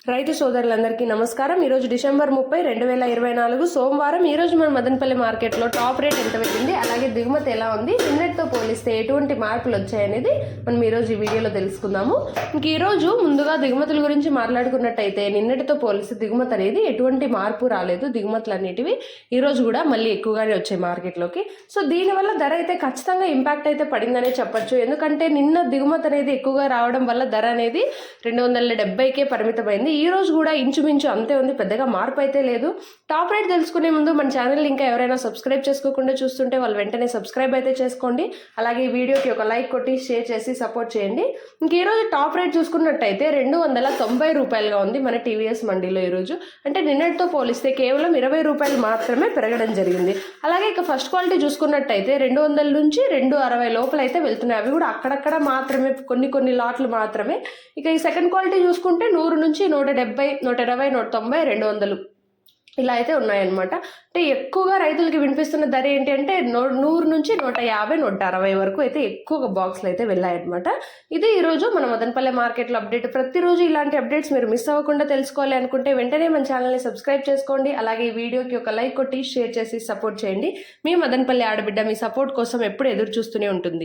రైతు సోదరులందరికీ నమస్కారం. ఈరోజు డిసెంబర్ 30, 2024 సోమవారం. ఈరోజు మన మదనపల్లి మార్కెట్లో టాప్ రేట్ ఎంత పెట్టింది, అలాగే దిగుమతి ఎలా ఉంది, నిన్నటితో పోలిస్తే ఎటువంటి మార్పులు వచ్చాయనేది మనం ఈరోజు ఈ వీడియోలో తెలుసుకుందాము. ఇంక ఈరోజు ముందుగా దిగుమతుల గురించి మాట్లాడుకున్నట్టయితే నిన్నటితో పోలిస్తే దిగుమతి అనేది ఎటువంటి మార్పు రాలేదు. దిగుమతులు అనేటివి ఈరోజు కూడా మళ్ళీ ఎక్కువగానే వచ్చాయి మార్కెట్లోకి. సో దీనివల్ల ధర అయితే ఖచ్చితంగా ఇంపాక్ట్ అయితే పడిందనే చెప్పొచ్చు. ఎందుకంటే నిన్న దిగుమతి అనేది ఎక్కువగా రావడం వల్ల ధర అనేది 270కే పరిమితమైంది. ఈ రోజు కూడా ఇంచుమించు అంతే ఉంది, పెద్దగా మార్పు అయితే లేదు. టాప్ రేట్ తెలుసుకునే ముందు మన ఛానల్ ఇంకా ఎవరైనా సబ్స్క్రైబ్ చేసుకోకుండా చూస్తుంటే వాళ్ళు వెంటనే సబ్స్క్రైబ్ అయితే చేసుకోండి. అలాగే ఈ వీడియోకి ఒక లైక్ కొట్టి షేర్ చేసి సపోర్ట్ చేయండి. ఇంక ఈరోజు టాప్ రేట్ చూసుకున్నట్టయితే 290 రూపాయలుగా ఉంది మన టీవీఎస్ మండీలో ఈరోజు. అంటే నిన్నటితో పోలిస్తే కేవలం 20 రూపాయలు మాత్రమే పెరగడం జరిగింది. అలాగే ఇక ఫస్ట్ క్వాలిటీ చూసుకున్నట్టయితే 200 నుంచి 260 లోపల అయితే వెళ్తున్నాయి. అవి కూడా అక్కడక్కడ మాత్రమే, కొన్ని లాట్లు మాత్రమే. ఇక ఈ సెకండ్ క్వాలిటీ చూసుకుంటే 100 నుంచి 170, 120, 190, 200 ఇలా అయితే ఉన్నాయన్నమాట. అంటే ఎక్కువగా రైతులకి వినిపిస్తున్న ధర ఏంటి అంటే 100 నుంచి 150, 160 వరకు అయితే ఎక్కువగా బాక్స్లు అయితే వెళ్ళాయన్నమాట. ఇది ఈరోజు మన మదనపల్లి మార్కెట్లో అప్డేట్. ప్రతిరోజు ఇలాంటి అప్డేట్స్ మీరు మిస్ అవ్వకుండా తెలుసుకోవాలి అనుకుంటే వెంటనే మన ఛానల్ని సబ్స్క్రైబ్ చేసుకోండి. అలాగే ఈ వీడియోకి ఒక లైక్ కొట్టి షేర్ చేసి సపోర్ట్ చేయండి. మీ మదనపల్లి ఆడబిడ్డ మీ సపోర్ట్ కోసం ఎప్పుడు ఎదురు చూస్తూనే ఉంటుంది.